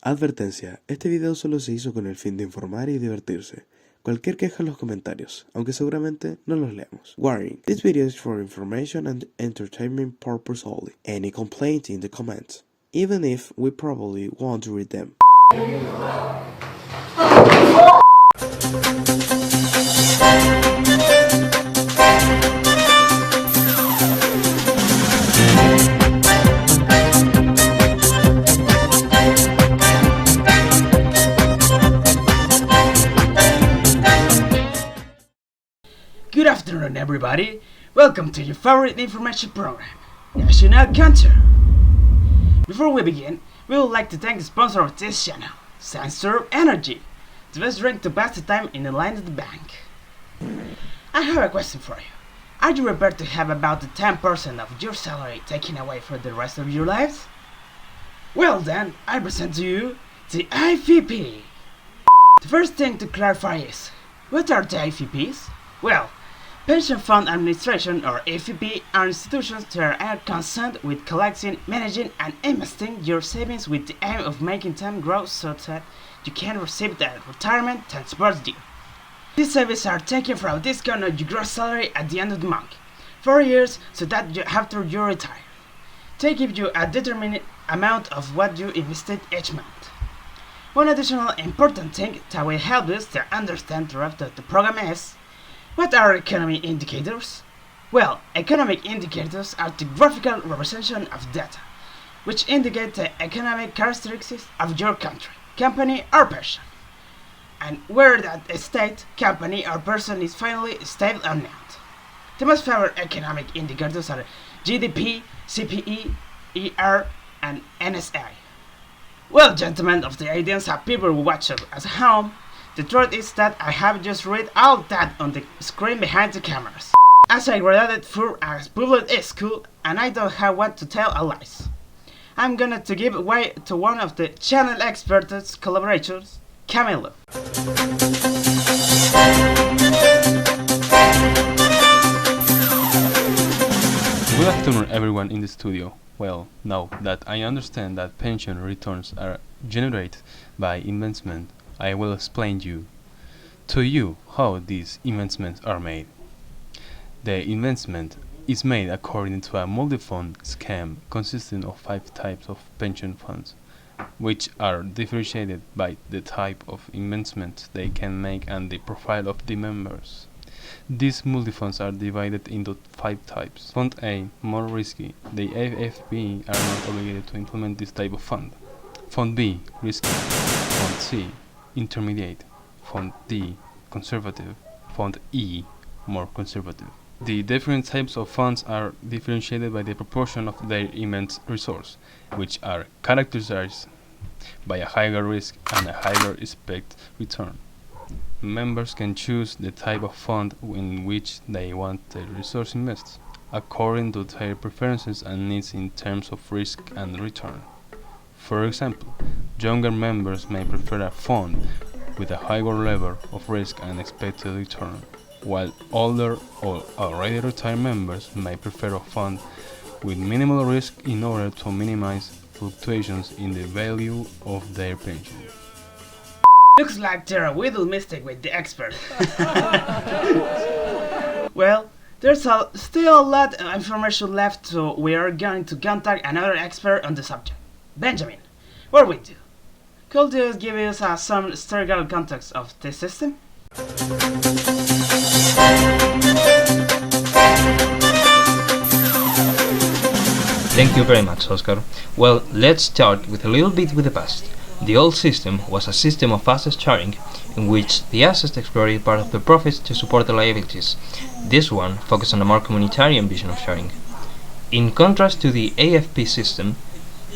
Advertencia, este video solo se hizo con el fin de informar y divertirse. Cualquier queja en los comentarios, aunque seguramente no los leamos. Warning, this video is for information and entertainment purpose only. Any complaint in the comments, even if we probably won't read them. Good afternoon, everybody. Welcome to your favorite information program, National Counter. Before we begin, we would like to thank the sponsor of this channel, Sensor Energy, the best drink to pass the time in the line at the bank. I have a question for you. Are you prepared to have about the 10% of your salary taken away for the rest of your lives? Well then, I present to you the AFP. The first thing to clarify is, what are the AFPs? Well, Pension Fund Administration, or AFP, are institutions that are concerned with collecting, managing, and investing your savings with the aim of making them grow so that you can receive the retirement that supports you. These savings are taken from a discount on your gross salary at the end of the month, 4 years, so that after you retire, they give you a determined amount of what you invested each month. One additional important thing that will help us to understand the rest of the program is, what are economic indicators? Well, economic indicators are the graphical representation of data, which indicate the economic characteristics of your country, company, or person, and where that state, company, or person is finally stable or not. The most favored economic indicators are GDP, CPE, ER, and NSA. Well, gentlemen of the audience and people who watch us at home, the truth is that I have just read all that on the screen behind the cameras. As I graduated from a public school and I don't have what to tell a lies, I'm gonna to give way to one of the channel experts collaborators, Camilo. Good afternoon everyone in the studio. Well, now that I understand that pension returns are generated by investment, I will explain to you how these investments are made. The investment is made according to a multi-fund scheme consisting of 5 types of pension funds, which are differentiated by the type of investment they can make and the profile of the members. These multi-funds are divided into 5 types. Fund A, more risky. The AFP are not obligated to implement this type of fund. Fund B, risky. Fund C, intermediate. Fund D, conservative. Fund E, more conservative. The different types of funds are differentiated by the proportion of their immense resource, which are characterized by a higher risk and a higher expected return. Members can choose the type of fund in which they want their resource invested, according to their preferences and needs in terms of risk and return. For example, younger members may prefer a fund with a higher level of risk and expected return, while older or already retired members may prefer a fund with minimal risk in order to minimize fluctuations in the value of their pension. Looks like there are a little mistake with the expert. Well, there's still a lot of information left, so we are going to contact another expert on the subject. Benjamin, what we do? Could you give us some historical context of this system? Thank you very much, Oscar. Well, let's start with a little bit with the past. The old system was a system of asset sharing, in which the assets exploited part of the profits to support the liabilities. This one focused on a more communitarian vision of sharing. In contrast to the AFP system,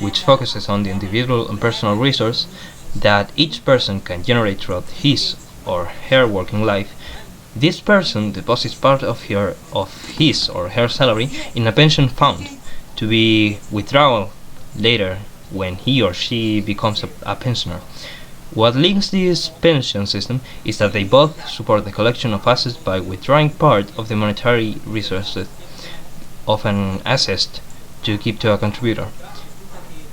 which focuses on the individual and personal resource that each person can generate throughout his or her working life, this person deposits part of his or her salary in a pension fund to be withdrawn later when he or she becomes a pensioner. What links this pension system is that they both support the collection of assets by withdrawing part of the monetary resources of an asset to give to a contributor,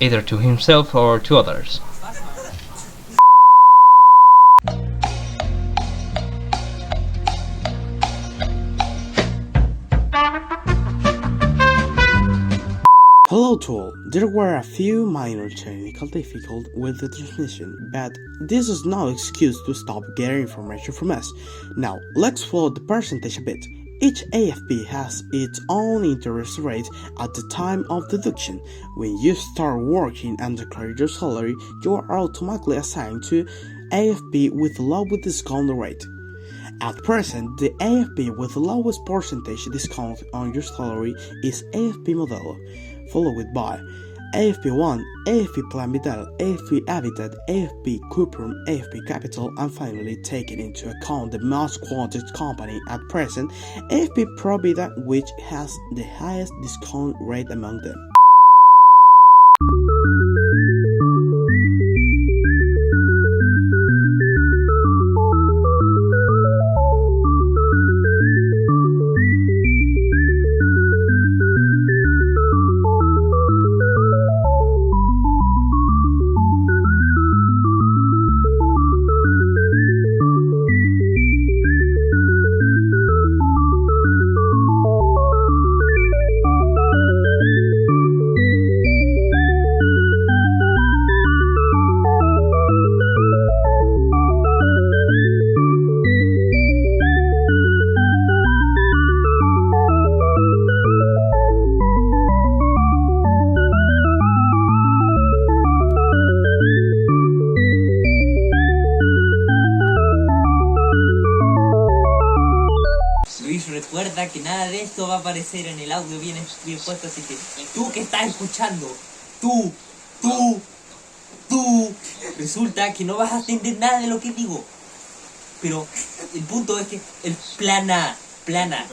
either to himself or to others. There were a few minor technical difficulties with the transmission, but this is no excuse to stop getting information from us. Now, let's follow the percentage a bit. Each AFP has its own interest rate at the time of deduction. When you start working and declare your salary, you are automatically assigned to AFP with the lowest discount rate. At present, the AFP with the lowest percentage discount on your salary is AFP Modelo, followed by AFP1, AFP Plan Vital, AFP Habitat, AFP Cuprum, AFP Capital, and finally, taking into account the most quoted company at present, AFP Provida, which has the highest discount rate among them. Recuerda que nada de esto va a aparecer en el audio bien puesto, así que tú que estás escuchando, tú, resulta que no vas a entender nada de lo que digo. Pero el punto es que el plana.